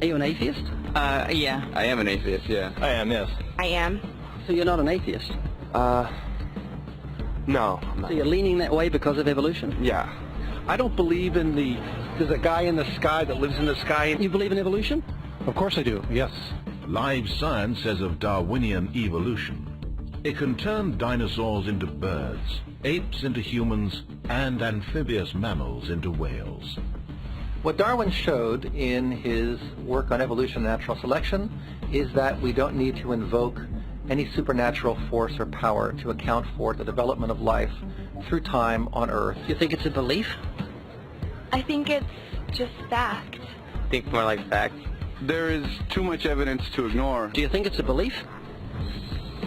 Are you an atheist? Yeah. I am an atheist, yeah. I am, yes. I am. So you're not an atheist? No, I'm not. So you're leaning that way because of evolution? Yeah. I don't believe in there's a guy in the sky that lives in the sky. You believe in evolution? Of course I do, yes. Live science says of Darwinian evolution, it can turn dinosaurs into birds, apes into humans, and amphibious mammals into whales. What Darwin showed in his work on evolution and natural selection is that we don't need to invoke any supernatural force or power to account for the development of life through time on Earth. You think it's a belief? I think it's just fact. I think more like fact. There is too much evidence to ignore. Do you think it's a belief?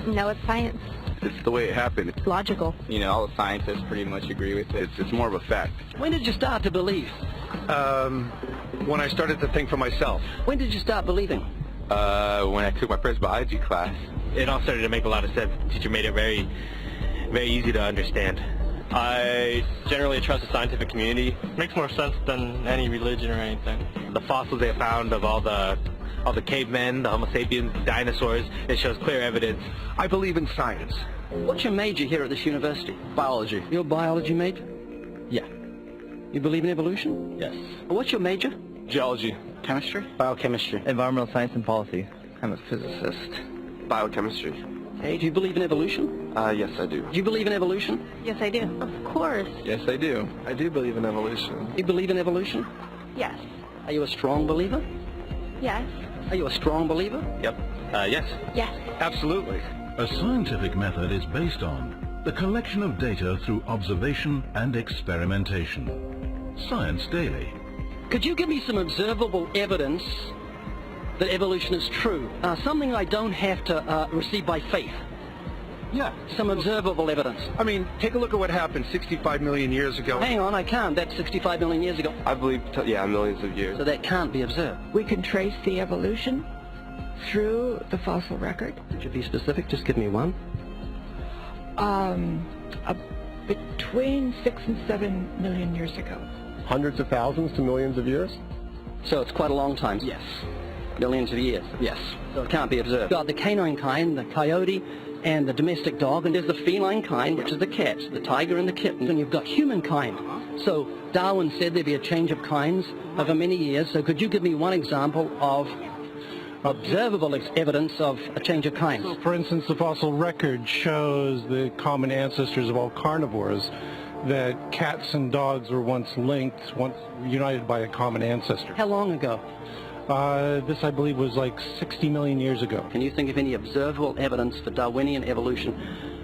No, it's science. It's the way it happened. It's logical. You know, all the scientists pretty much agree with it. It's more of a fact. When did you start to believe? When I started to think for myself. When did you start believing? When I took my first biology class. It all started to make a lot of sense. The teacher made it very, very easy to understand. I generally trust the scientific community. It makes more sense than any religion or anything. The fossils they found of all the cavemen, the Homo sapiens, dinosaurs, it shows clear evidence. I believe in science. What's your major here at this university? Biology. Your biology major? Yeah. You believe in evolution? Yes. What's your major? Geology. Chemistry? Biochemistry. Environmental science and policy. I'm a physicist. Biochemistry. Hey, do you believe in evolution? Yes, I do. Do you believe in evolution? Yes, I do. Of course. Yes, I do. I do believe in evolution. You believe in evolution? Yes. Are you a strong believer? Yes. Are you a strong believer? Yep. Yes. Yes. Absolutely. A scientific method is based on the collection of data through observation and experimentation. Science Daily. Could you give me some observable evidence that evolution is true? Something I don't have to receive by faith. Yeah. Some observable evidence. I mean, take a look at what happened 65 million years ago. Hang on, I can't. That's 65 million years ago. I believe, millions of years. So that can't be observed. We can trace the evolution through the fossil record. Could you be specific? Just give me one. Between 6 and 7 million years ago. Hundreds of thousands to millions of years? So it's quite a long time. Yes. Millions of years. Yes. So it can't be observed. You've got the canine kind, the coyote, and the domestic dog, and there's the feline kind, which is the cat, the tiger and the kitten, and you've got humankind. So Darwin said there'd be a change of kinds over many years, so could you give me one example of observable evidence of a change of kinds? So, for instance, the fossil record shows the common ancestors of all carnivores, that cats and dogs were once linked, once united by a common ancestor. How long ago? This, I believe, was like 60 million years ago. Can you think of any observable evidence for Darwinian evolution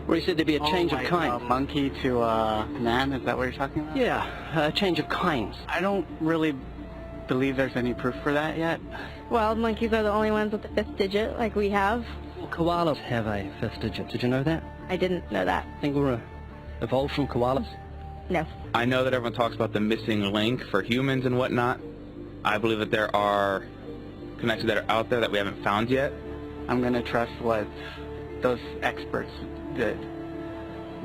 where he said there'd be a change of kind? Monkey to man, is that what you're talking about? Yeah, a change of kinds. I don't really believe there's any proof for that yet. Well, monkeys are the only ones with the fifth digit, like we have. Well, koalas have a fifth digit. Did you know that? I didn't know that. Think we're evolved from koalas? No. I know that everyone talks about the missing link for humans and whatnot. I believe that there are connections that are out there that we haven't found yet. I'm going to trust what those experts did.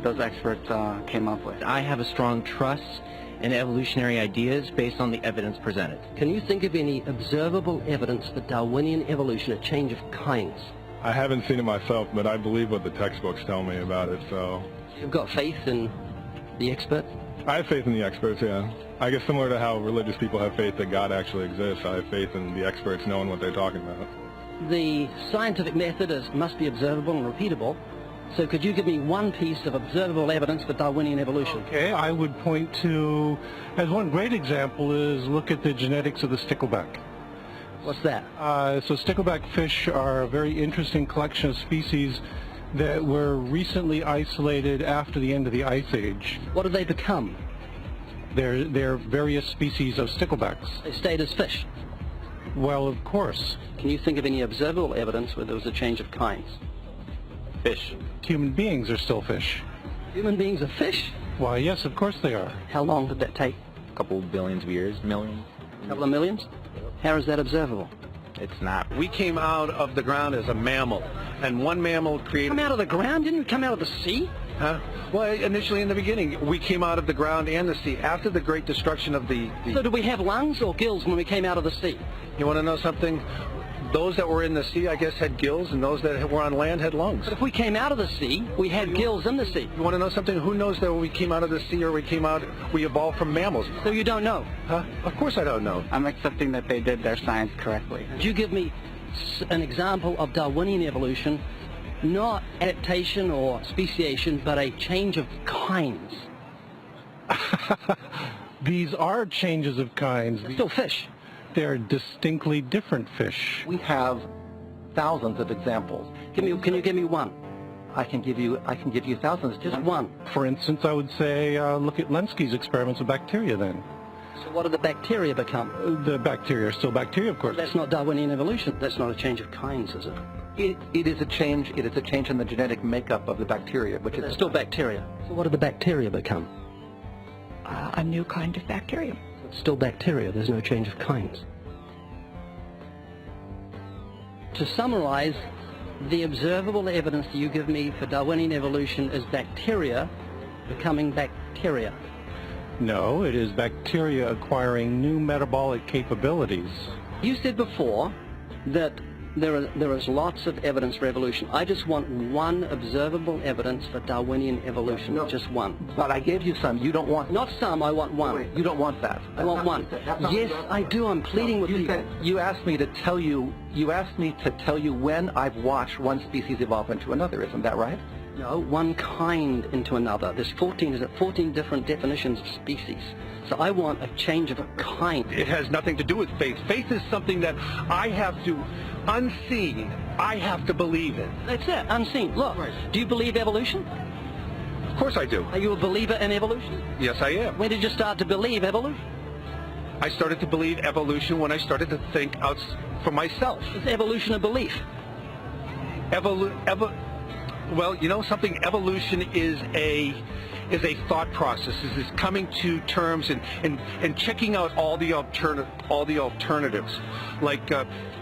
Those experts came up with. I have a strong trust in evolutionary ideas based on the evidence presented. Can you think of any observable evidence for Darwinian evolution, a change of kinds? I haven't seen it myself, but I believe what the textbooks tell me about it, so... You've got faith in the experts? I have faith in the experts, yeah. I guess similar to how religious people have faith that God actually exists, I have faith in the experts knowing what they're talking about. The scientific method must be observable and repeatable. So could you give me one piece of observable evidence for Darwinian evolution? Okay, I would point to, as one great example is, look at the genetics of the stickleback. What's that? So stickleback fish are a very interesting collection of species that were recently isolated after the end of the Ice Age. What did they become? They're various species of sticklebacks. They stayed as fish. Well, of course. Can you think of any observable evidence where there was a change of kinds? Fish. Human beings are still fish. Human beings are fish? Why, yes, of course they are. How long did that take? A couple billions of years, millions. A couple of millions? How is that observable? It's not. We came out of the ground as a mammal, and one mammal created... Come out of the ground? Didn't we come out of the sea? Huh? Well, initially in the beginning, we came out of the ground and the sea. After the great destruction of the... So did we have lungs or gills when we came out of the sea? You want to know something? Those that were in the sea, I guess, had gills, and those that were on land had lungs. But if we came out of the sea, we had gills in the sea. You want to know something? Who knows that when we came out of the sea or we evolved from mammals? So you don't know? Huh? Of course I don't know. I'm accepting that they did their science correctly. Could you give me an example of Darwinian evolution, not adaptation or speciation, but a change of kinds? These are changes of kinds. They're still fish. They're distinctly different fish. We have thousands of examples. Can you give me one? I can give you thousands. Just one. For instance, I would say look at Lenski's experiments with bacteria then. So what did the bacteria become? The bacteria are still bacteria, of course. That's not Darwinian evolution. That's not a change of kinds, is it? It is a change. It is a change in the genetic makeup of the bacteria, which is still bacteria. So what did the bacteria become? A new kind of bacterium. It's still bacteria. There's no change of kinds. To summarize, the observable evidence that you give me for Darwinian evolution is bacteria becoming bacteria. No, it is bacteria acquiring new metabolic capabilities. You said before that there is lots of evidence for evolution. I just want one observable evidence for Darwinian evolution. No, just one. But I gave you some. You don't want... Not some, I want one. Wait, you don't want that. I want one. Yes, I do. I'm pleading with you. You asked me to tell you when I've watched one species evolve into another. Isn't that right? No, one kind into another. There's 14 different definitions of species. So I want a change of a kind. It has nothing to do with faith. Faith is something that I have to, unseen, I have to believe in. That's it, unseen. Look, do you believe evolution? Of course I do. Are you a believer in evolution? Yes, I am. When did you start to believe evolution? I started to believe evolution when I started to think out for myself. Is evolution a belief? Well, you know something? Evolution is a thought process. Is coming to terms and checking out all the alternatives, like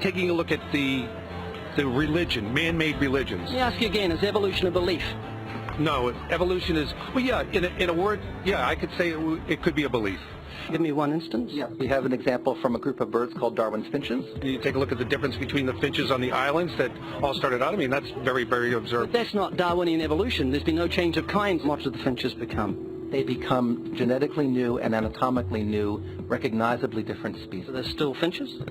taking a look at the religion, man-made religions. Let me ask you again: is evolution a belief? No, evolution is, well, yeah, in a word, yeah, I could say it could be a belief. Give me one instance. Yeah, we have an example from a group of birds called Darwin's finches. You take a look at the difference between the finches on the islands that all started out. I mean, that's very, very observable. But that's not Darwinian evolution. There's been no change of kinds. What did the finches become? They become genetically new and anatomically new, recognizably different species. So they're still finches?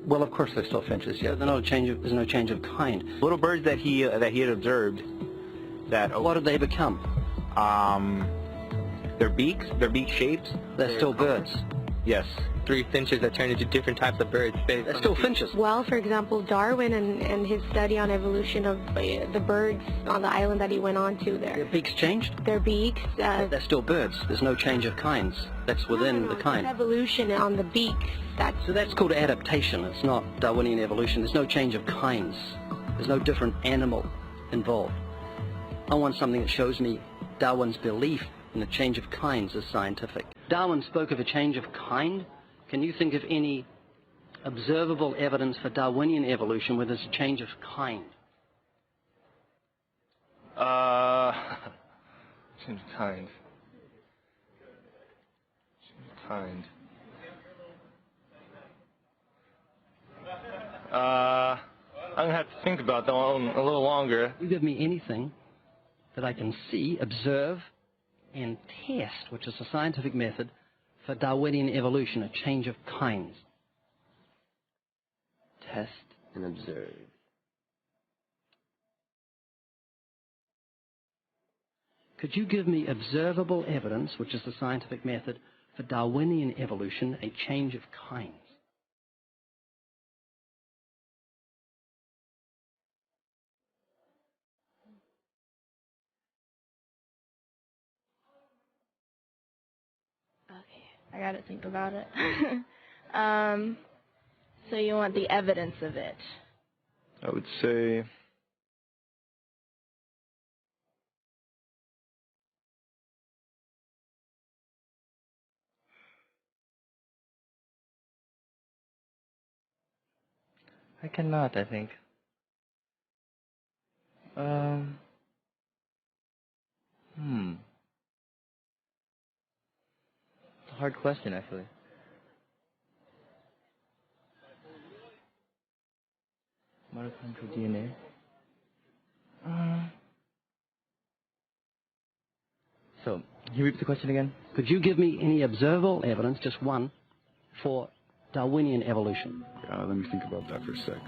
Well, of course they're still finches, yes. So there's no change of kind. Little birds that he had observed, that what did they become? Their beak shapes. They're still birds. Yes. 3 finches that turn into different types of birds. They're still finches. Well, for example, Darwin and his study on evolution of the birds on the island that he went on to there. Their beaks changed? Their beaks. They're still birds. There's no change of kinds. That's within the kind. Evolution on the beak. So that's called adaptation. It's not Darwinian evolution. There's no change of kinds. There's no different animal involved. I want something that shows me Darwin's belief in the change of kinds is scientific. Darwin spoke of a change of kind. Can you think of any observable evidence for Darwinian evolution where there's a change of kind? Change of kind. Change of kind. I'm gonna have to think about that one a little longer. You give me anything that I can see, observe, and test, which is a scientific method for Darwinian evolution, a change of kinds. Test and observe. Could you give me observable evidence, which is the scientific method for Darwinian evolution, a change of kinds? I gotta think about it. So you want the evidence of it? I would say I cannot, I think. It's a hard question, actually. Mitochondrial DNA? So, can you repeat the question again? Could you give me any observable evidence, just one, for Darwinian evolution? Let me think about that for a sec.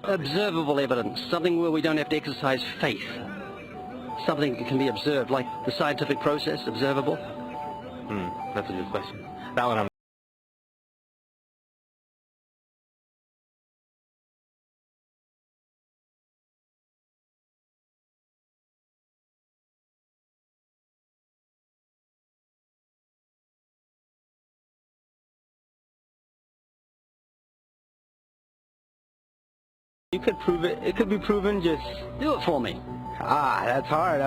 Observable evidence, something where we don't have to exercise faith. Something that can be observed, like the scientific process, observable. That's a good question. That one I'm... You could prove it. It could be proven. Just do it for me. That's hard.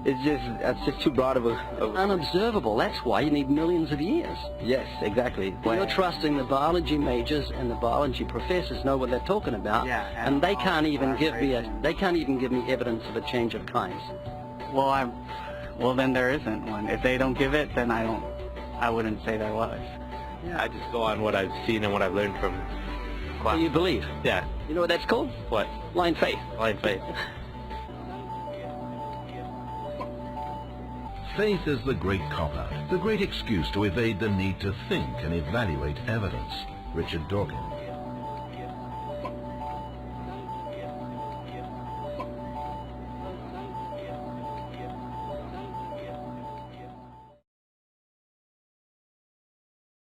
That's just too broad of a... Unobservable. That's why you need millions of years. Yes, exactly. You're trusting the biology majors and the biology professors know what they're talking about, and they can't even give me evidence of a change of kinds. Well, then there isn't one. If they don't give it, then I wouldn't say there was. Yeah, I just go on what I've seen and what I've learned from class. So you believe? Yeah. You know what that's called? What? Blind faith. Blind faith. Faith is the great cop-out, the great excuse to evade the need to think and evaluate evidence. Richard Dawkins.